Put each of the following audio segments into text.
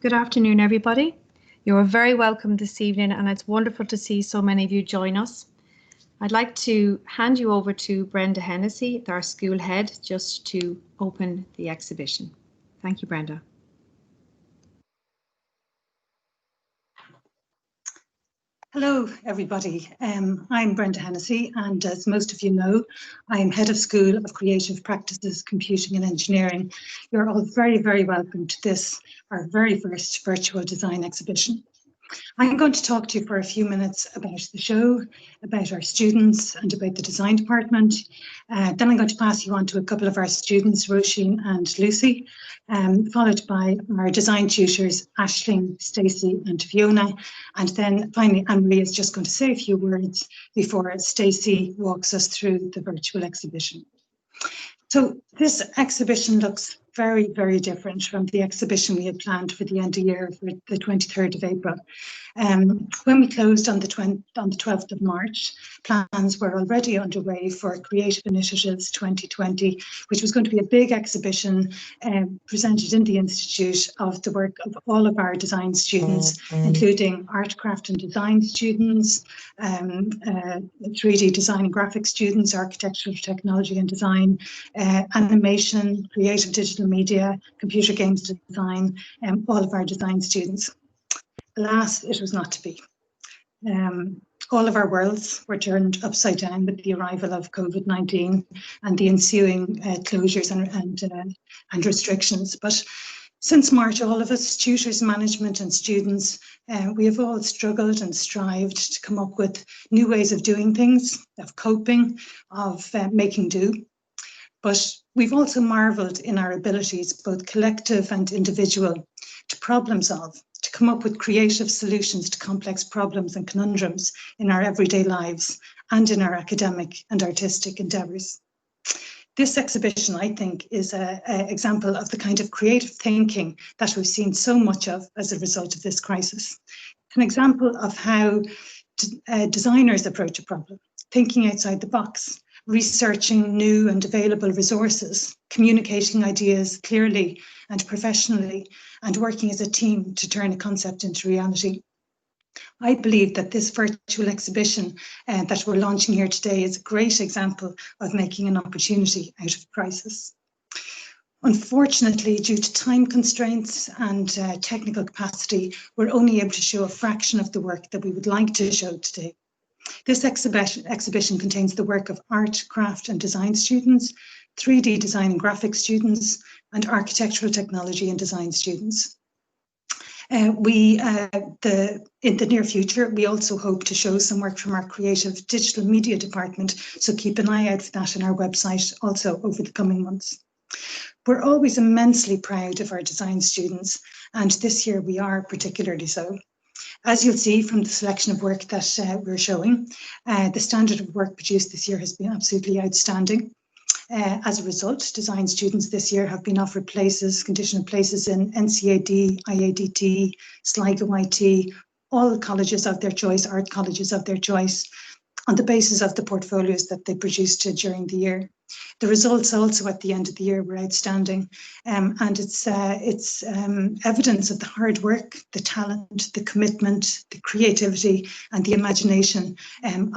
Good afternoon, everybody. You're very welcome this evening, and it's wonderful to see so many of you join us. I'd like to hand you over to Brenda Hennessy, our school head, just to open the exhibition. Thank you, Brenda. Hello, everybody. I'm Brenda Hennessy, and as most of you know, I'm Head of School of Creative Practices, Computing and Engineering. You're all very, very welcome to this, our very first virtual design exhibition. I'm going to talk to you for a few minutes about the show, about our students and about the design department. Then I'm going to pass you on to a couple of our students, Roisin and Lucy, followed by our design tutors, Aisling, Stacey and Fiona. And then finally, Anne-Marie is just going to say a few words before Stacey walks us through the virtual exhibition. So this exhibition looks very, very different from the exhibition we had planned for the end of year for the 23rd of April. When we closed on the 12th of March, plans were already underway for Creative Initiatives 2020, which was going to be a big exhibition presented in the Institute of the work of all of our design students, including art, craft and design students, 3D design and graphics students, architectural technology and design, animation, creative digital media, computer games design, all of our design students. Alas, it was not to be. All of our worlds were turned upside down with the arrival of COVID-19 and the ensuing closures and restrictions. But since March, all of us, tutors, management and students, we have all struggled and strived to come up with new ways of doing things, of coping, of making do. But we've also marvelled in our abilities, both collective and individual, to problem solve, to come up with creative solutions to complex problems and conundrums in our everyday lives and in our academic and artistic endeavours. This exhibition, I think, is an example of the kind of creative thinking that we've seen so much of as a result of this crisis. An example of how designers approach a problem, thinking outside the box, researching new and available resources, communicating ideas clearly and professionally, and working as a team to turn a concept into reality. I believe that this virtual exhibition that we're launching here today is a great example of making an opportunity out of crisis. Unfortunately, due to time constraints and technical capacity, we're only able to show a fraction of the work that we would like to show today. This exhibition contains the work of art, craft and design students, 3D design and graphics students, and architectural technology and design students. In the near future, we also hope to show some work from our creative digital media department, so keep an eye out for that on our website also over the coming months. We're always immensely proud of our design students, and this year we are particularly so. As you'll see from the selection of work that we're showing, the standard of work produced this year has been absolutely outstanding. As a result, design students this year have been offered conditional places in NCAD, IADT, Sligo IT, all the colleges of their choice, art colleges of their choice, on the basis of the portfolios that they produced during the year. The results also at the end of the year were outstanding, and it's evidence of the hard work, the talent, the commitment, the creativity and the imagination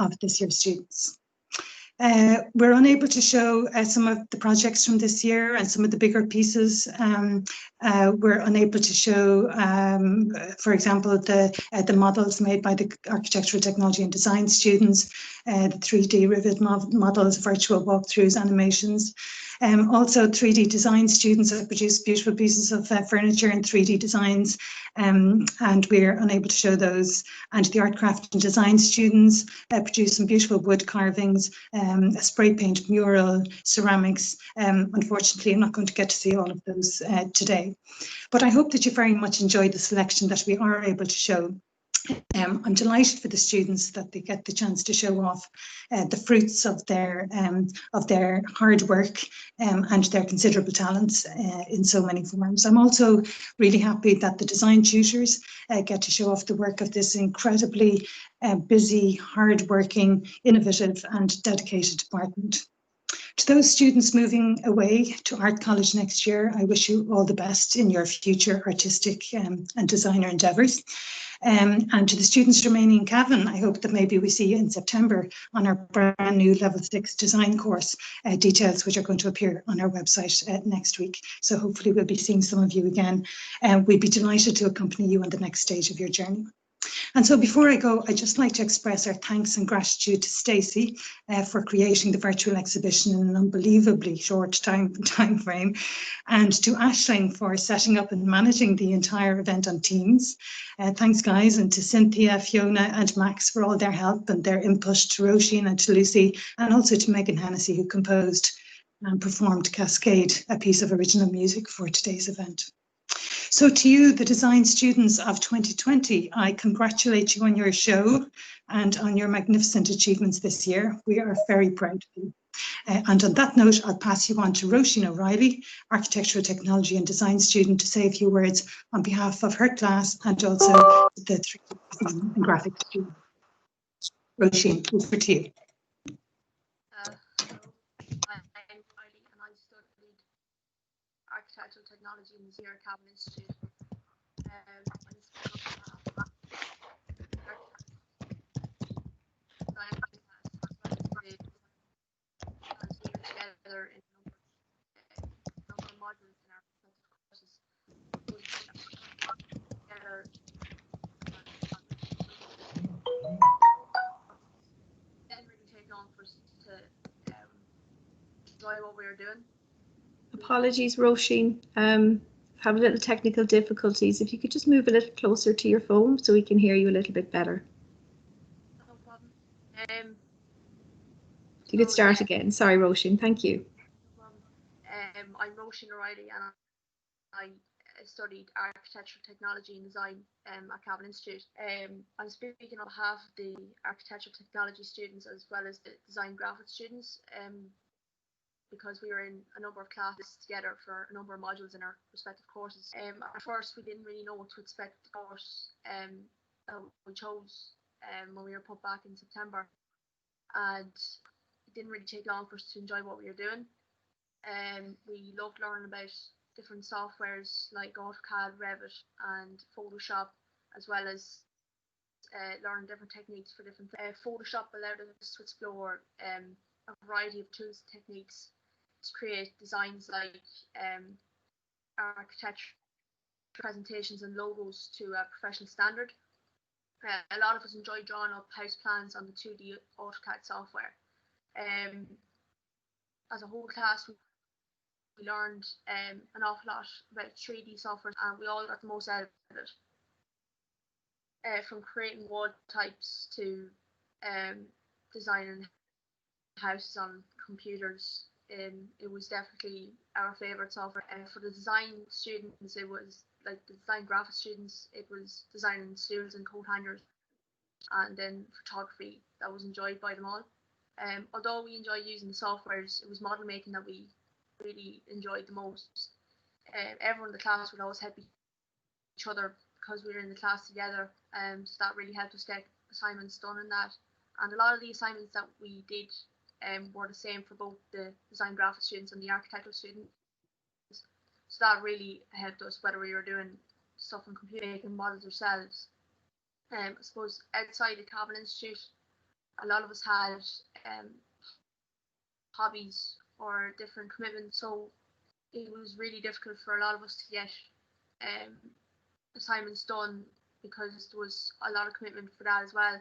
of this year's students. We're unable to show some of the projects from this year and some of the bigger pieces. We're unable to show, for example, the models made by the architectural technology and design students, the 3D rivet models, virtual walkthroughs, animations. Also 3D design students have produced beautiful pieces of furniture and 3D designs, and we're unable to show those. And the art, craft and design students produced some beautiful wood carvings, a spray paint mural, ceramics. Unfortunately, I'm not going to get to see all of those today, but I hope that you very much enjoyed the selection that we are able to show. I'm delighted for the students that they get the chance to show off the fruits of their hard work and their considerable talents in so many forms. I'm also really happy that the design tutors get to show off the work of this incredibly busy, hard-working, innovative and dedicated department. To those students moving away to Art College next year, I wish you all the best in your future artistic and designer endeavours. And to the students remaining in Cavan, I hope that maybe we see you in September on our brand new Level 6 design course, details which are going to appear on our website next week. So hopefully we'll be seeing some of you again. We'd be delighted to accompany you on the next stage of your journey. And so before I go, I'd just like to express our thanks and gratitude to Stacey for creating the virtual exhibition in an unbelievably short time frame, and to Aisling for setting up and managing the entire event on Teams. Thanks, guys, and to Cynthia, Fiona and Max for all their help and their input, to Roisin and to Lucy, and also to Megan Hennessy, who composed and performed Cascade, a piece of original music for today's event. So to you, the design students of 2020, I congratulate you on your show and on your magnificent achievements this year. We are very proud of you. And on that note, I'll pass you on to Roisin O'Reilly, Architectural Technology and Design student, to say a few words on behalf of her class and also the 3D design and graphics student. Roisin, over to you. Hello, I'm Riley and I studied Architectural Technology in the Senior Cavan Institute. Together in a number of modules in our respective courses. Together didn't really take long for us to enjoy what we were doing. Apologies, Roisin. Have a little technical difficulties. If you could just move a little closer to your phone so we can hear you a little bit better. No problem. You could start again. Sorry, Roisin. Thank you. No problem. I'm Roisin O'Reilly and I studied Architectural Technology and Design at Cavan Institute. I'm speaking on behalf of the Architectural Technology students as well as the Design Graphics students, because we were in a number of classes together for a number of modules in our respective courses. At first, we didn't really know what to expect the course we chose when we were put back in September, and it didn't really take long for us to enjoy what we were doing. We loved learning about different softwares like AutoCAD, Revit and Photoshop, as well as learning different techniques for different Photoshop allowed us to explore a variety of tools and techniques to create designs like architecture presentations and logos to a professional standard. A lot of us enjoy drawing up house plans on the 2D AutoCAD software. As a whole class, we learned an awful lot about 3D software, and we all got the most out of it. From creating wall types to designing houses on computers, it was definitely our favourite software. And for the design students, it was like the design graphic students, it was designing stools and coat hangers, and then photography that was enjoyed by them all. Although we enjoyed using the softwares, it was model making that we really enjoyed the most. Everyone in the class would always help each other because we were in the class together, so that really helped us get assignments done in that. And a lot of the assignments that we did were the same for both the design graphic students and the architectural students. So that really helped us, whether we were doing stuff in computer making models ourselves. I suppose outside the Cavan Institute, a lot of us had hobbies or different commitments, so it was really difficult for a lot of us to get assignments done because there was a lot of commitment for that as well.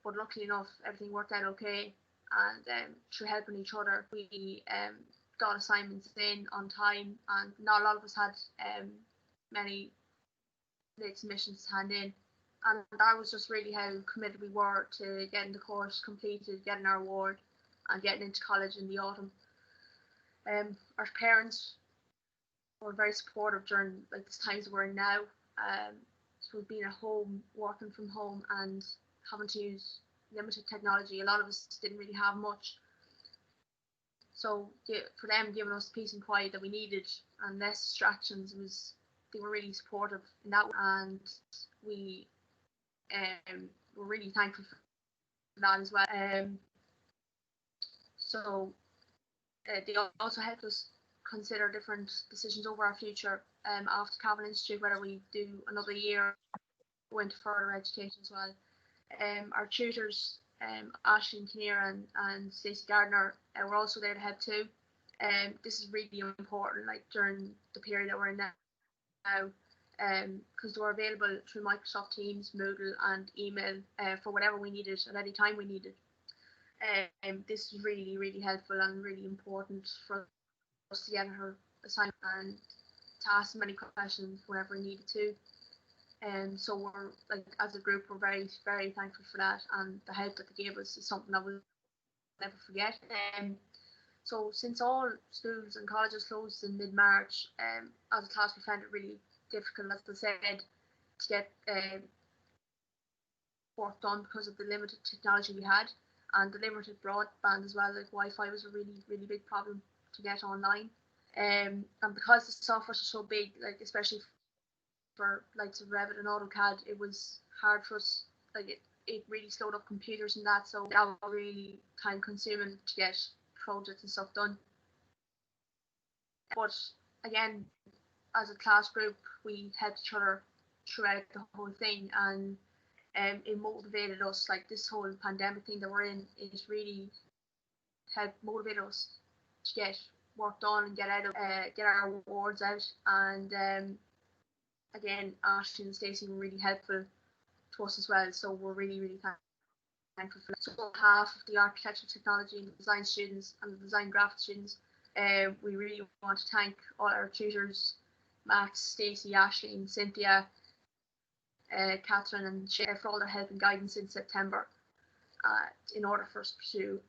But luckily enough, everything worked out okay, and through helping each other, we got assignments in on time, and not a lot of us had many late submissions to hand in. And that was just really how committed we were to getting the course completed, getting our award, and getting into college in the autumn. Our parents were very supportive during like the times that we're in now. So being at home, working from home, and having to use limited technology, a lot of us didn't really have much. So for them, giving us the peace and quiet that we needed and less distractions, they were really supportive in that, and we were really thankful for that as well. So they also helped us consider different decisions over our future after Cavan Institute, whether we do another year go into further education as well. Our tutors, Ashley and Kinnear and Stacey Gardner, were also there to help too. This is really important, like during the period that we're in now, because they were available through Microsoft Teams, Moodle, and email for whatever we needed at any time we needed. This is really, really helpful and really important for us to get her assignment and to ask many questions whenever we needed to. And so we're like, as a group, we're very, very thankful for that, and the help that they gave us is something that we'll never forget. So since all schools and colleges closed in mid-March, as a class we found it really difficult, as I said, to get work done because of the limited technology we had and the limited broadband as well. Like Wi-Fi was a really, really big problem to get online. And because the software is so big, like especially for like Revit and AutoCAD, it was hard for us. Like it really slowed up computers and that, so that was really time consuming to get projects and stuff done. But again, as a class group, we helped each other throughout the whole thing, and it motivated us. Like this whole pandemic thing that we're in, it really helped motivate us to get work done and get our awards out. And again, Ashley and Stacey were really helpful to us as well. So we're really, really thankful for that. So on behalf of the architectural technology and design students and the design graphic students, we really want to thank all our tutors, Max, Stacey, Ashley and Cynthia, Catherine and Shay, for all their help and guidance in September in order for us to pursue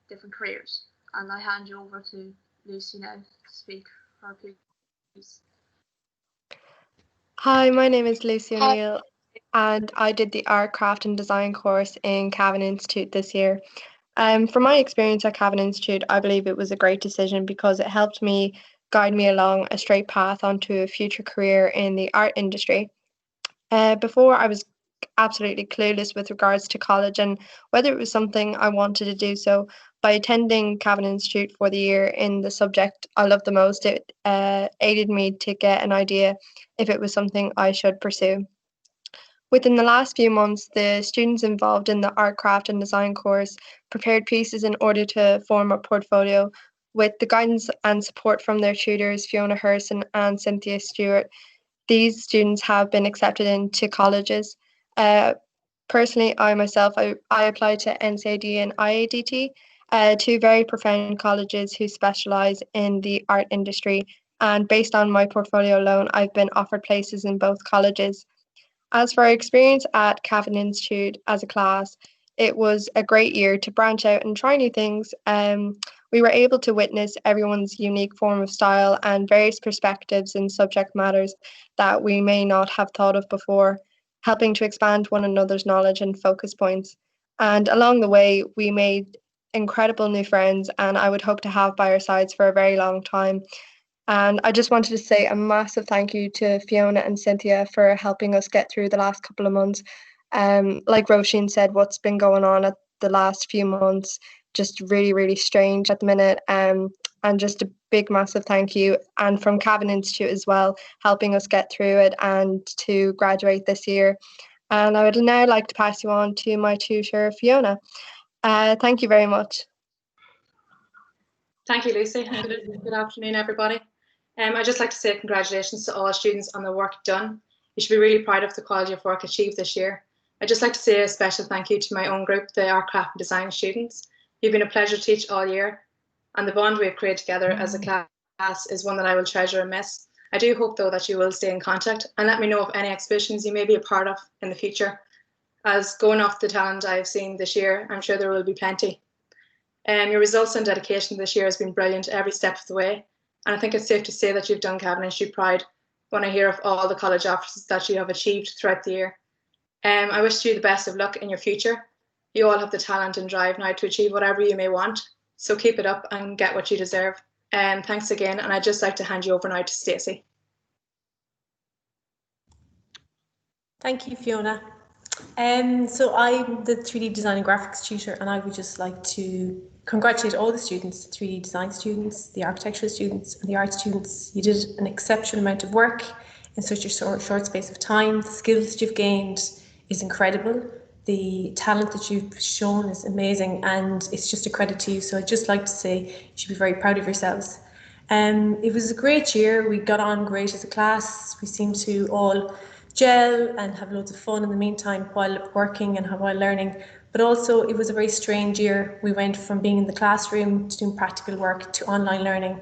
different careers. And I hand you over to Lucy now to speak for our piece. Hi, my name is Lucy O'Neill, and I did the Art, Craft and Design course in Cavan Institute this year. From my experience at Cavan Institute, I believe it was a great decision because it helped me guide me along a straight path onto a future career in the art industry. Before, I was absolutely clueless with regards to college and whether it was something I wanted to do. So, by attending Cavan Institute for the year in the subject I love the most, it aided me to get an idea if it was something I should pursue. Within the last few months, the students involved in the Art, Craft and Design course prepared pieces in order to form a portfolio. With the guidance and support from their tutors, Fiona Herson and Cynthia Stewart, these students have been accepted into colleges. Personally, I applied to NCAD and IADT, two very profound colleges who specialise in the art industry. And based on my portfolio alone, I've been offered places in both colleges. As for our experience at Cavan Institute as a class, it was a great year to branch out and try new things. We were able to witness everyone's unique form of style and various perspectives in subject matters that we may not have thought of before, helping to expand one another's knowledge and focus points. And along the way, we made incredible new friends, and I would hope to have by our sides for a very long time. And I just wanted to say a massive thank you to Fiona and Cynthia for helping us get through the last couple of months. Like Roisin said, what's been going on at the last few months, just really, really strange at the minute. And just a big, massive thank you. And from Cavan Institute as well, helping us get through it and to graduate this year. And I would now like to pass you on to my tutor, Fiona. Thank you very much. Thank you, Lucy, and good afternoon, everybody. I'd just like to say congratulations to all students on the work done. You should be really proud of the quality of work achieved this year. I'd just like to say a special thank you to my own group, the Art, Craft and Design students. You've been a pleasure to teach all year, and the bond we've created together as a class is one that I will treasure and miss. I do hope, though, that you will stay in contact and let me know of any exhibitions you may be a part of in the future. As going off the talent I've seen this year, I'm sure there will be plenty. Your results and dedication this year has been brilliant every step of the way. And I think it's safe to say that you've done Cavan Institute proud when I hear of all the college offers that you have achieved throughout the year. I wish you the best of luck in your future. You all have the talent and drive now to achieve whatever you may want. So keep it up and get what you deserve. Thanks again. And I'd just like to hand you over now to Stacey. Thank you, Fiona. So I'm the 3D design and graphics tutor, and I would just like to congratulate all the students, the 3D design students, the architectural students and the art students. You did an exceptional amount of work in such a short space of time. The skills that you've gained is incredible. The talent that you've shown is amazing, and it's just a credit to you. So I'd just like to say you should be very proud of yourselves. It was a great year. We got on great as a class. We seemed to all gel and have loads of fun in the meantime while working and while learning. But also it was a very strange year. We went from being in the classroom to doing practical work to online learning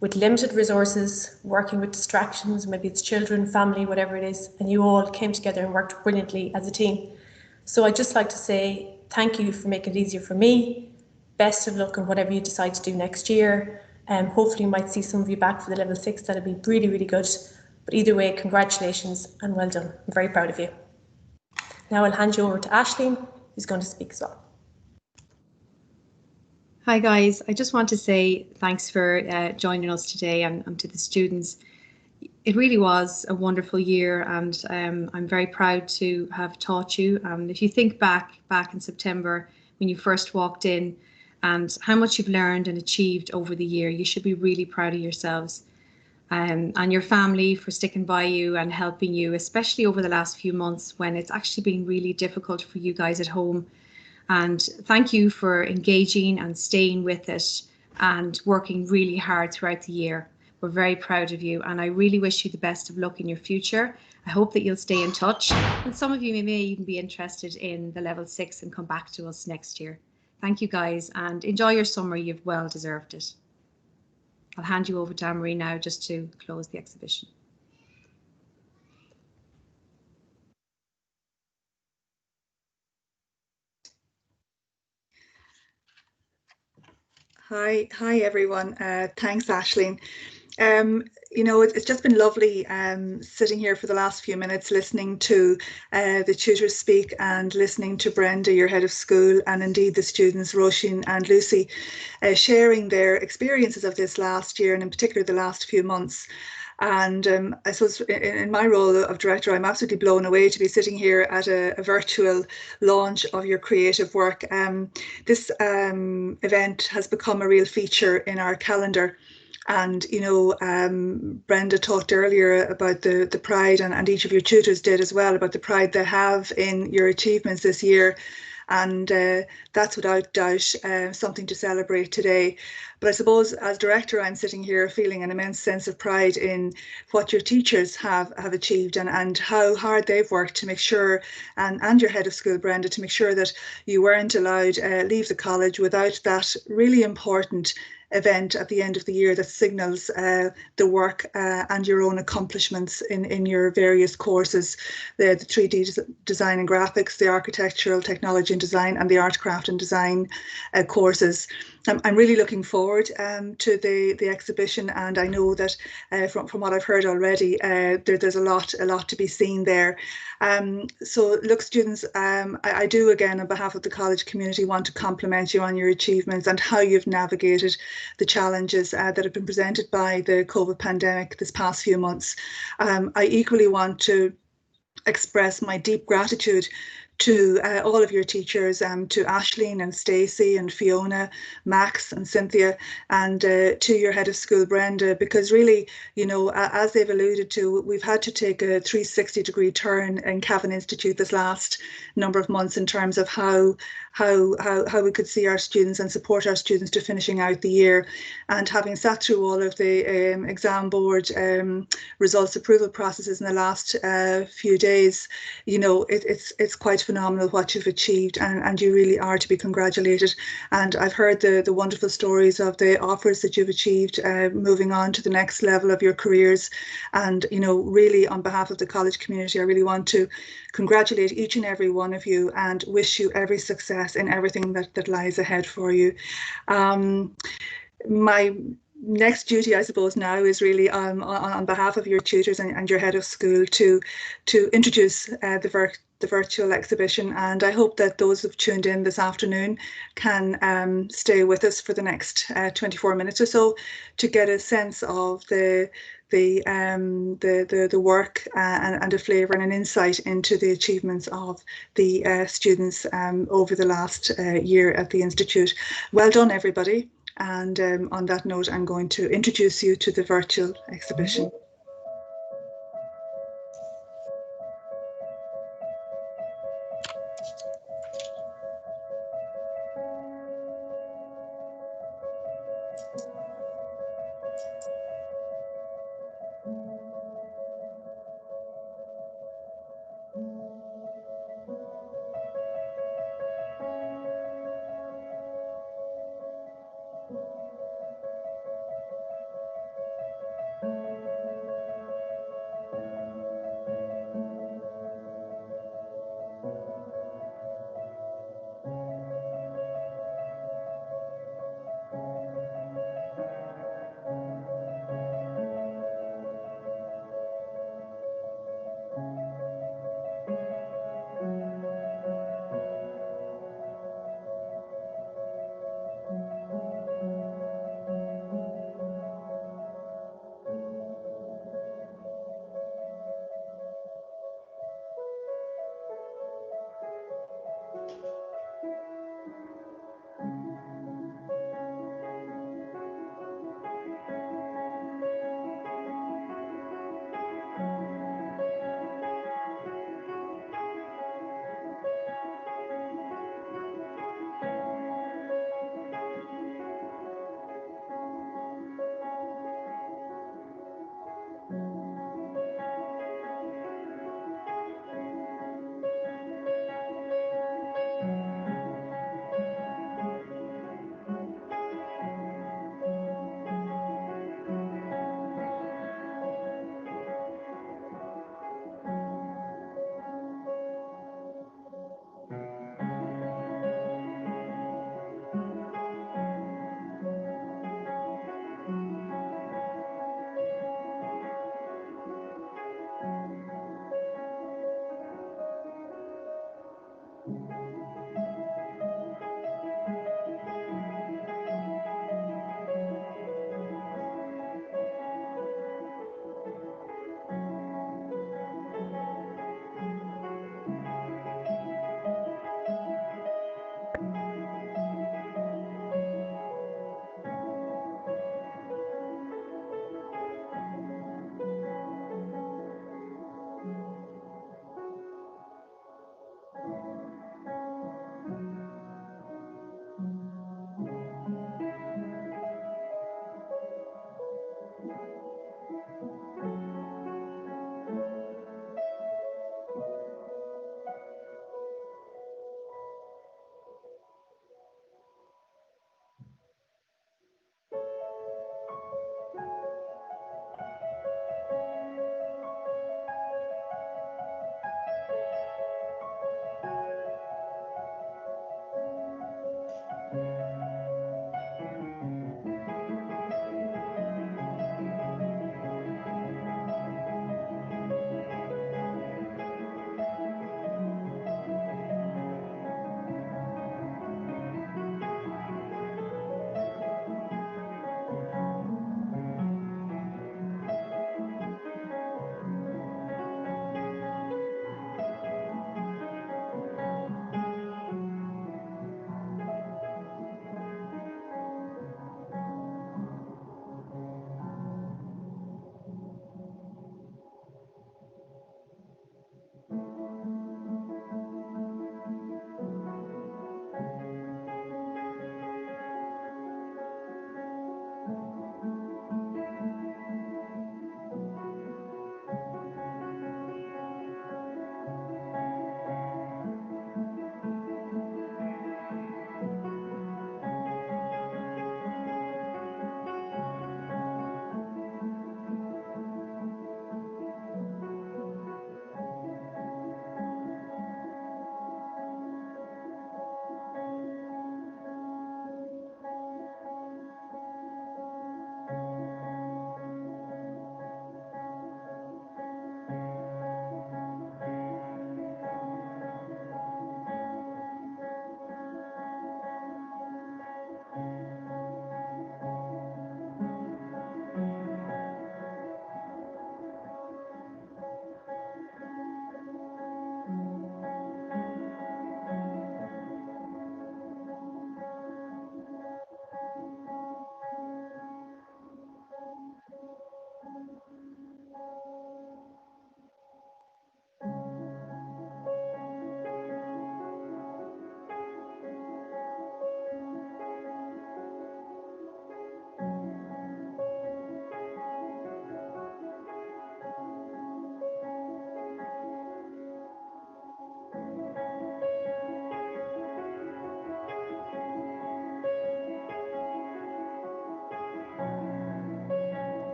with limited resources, working with distractions, maybe it's children, family, whatever it is, and you all came together and worked brilliantly as a team. So I'd just like to say thank you for making it easier for me. Best of luck in whatever you decide to do next year. Hopefully we might see some of you back for the level 6. That'll be really, really good. But either way, congratulations and well done. I'm very proud of you. Now I'll hand you over to Aisling, who's going to speak as well. Hi guys, I just want to say thanks for joining us today and to the students. It really was a wonderful year, and I'm very proud to have taught you. If you think back in September when you first walked in and how much you've learned and achieved over the year, you should be really proud of yourselves and your family for sticking by you and helping you, especially over the last few months when it's actually been really difficult for you guys at home. And thank you for engaging and staying with it and working really hard throughout the year. We're very proud of you, and I really wish you the best of luck in your future. I hope that you'll stay in touch, and some of you may even be interested in the level 6 and come back to us next year. Thank you guys, and enjoy your summer. You've well deserved it. I'll hand you over to Anne-Marie now just to close the exhibition. Hi everyone. Thanks, Aisling. It's just been lovely sitting here for the last few minutes listening to the tutors speak and listening to Brenda, your head of school, and indeed the students, Roisin and Lucy, sharing their experiences of this last year and in particular the last few months. And I suppose in my role of director, I'm absolutely blown away to be sitting here at a virtual launch of your creative work. This event has become a real feature in our calendar. And, Brenda talked earlier about the pride, and each of your tutors did as well, about the pride they have in your achievements this year. And that's without doubt something to celebrate today. But I suppose as director, I'm sitting here feeling an immense sense of pride in what your teachers have achieved and how hard they've worked to make sure, and your head of school, Brenda, to make sure that you weren't allowed leave the college without that really important event at the end of the year that signals the work and your own accomplishments in your various courses, the 3D design and graphics, the architectural technology and design, and the art, craft and design courses. I'm really looking forward to the exhibition, and I know that from what I've heard already, there's a lot to be seen there. So look, students, I do again on behalf of the college community want to compliment you on your achievements and how you've navigated the challenges that have been presented by the COVID pandemic this past few months. I equally want to express my deep gratitude to all of your teachers, to Aisling and Stacey and Fiona, Max and Cynthia, and to your head of school, Brenda, because really, as they've alluded to, we've had to take a 360-degree turn in Cavan Institute this last number of months in terms of how we could see our students and support our students to finishing out the year. And having sat through all of the exam board results approval processes in the last few days, it's quite phenomenal what you've achieved, and you really are to be congratulated. And I've heard the wonderful stories of the offers that you've achieved moving on to the next level of your careers. And really on behalf of the college community, I really want to congratulate each and every one of you and wish you every success in everything that lies ahead for you. My next duty, I suppose, now is really on behalf of your tutors and your head of school to introduce the virtual exhibition, and I hope that those who've tuned in this afternoon can stay with us for the next 24 minutes or so to get a sense of the the work and a flavour and an insight into the achievements of the students over the last year at the Institute. Well done, everybody. And on that note, I'm going to introduce you to the virtual exhibition.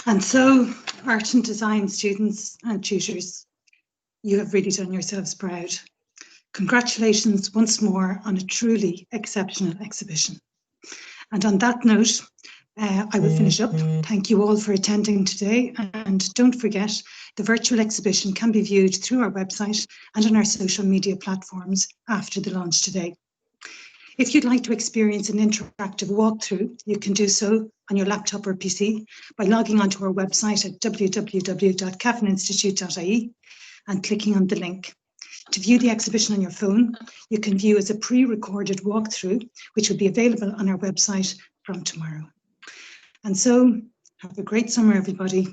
And so, art and design students and tutors, you have really done yourselves proud. Congratulations once more on a truly exceptional exhibition. And on that note, I will finish up. Thank you all for attending today. And don't forget, the virtual exhibition can be viewed through our website and on our social media platforms after the launch today. If you'd like to experience an interactive walkthrough, you can do so on your laptop or PC by logging onto our website at www.cavanninstitute.ie and clicking on the link. To view the exhibition on your phone, you can view as a pre-recorded walkthrough, which will be available on our website from tomorrow. And so, have a great summer, everybody.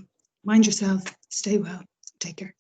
Mind yourself, stay well, take care.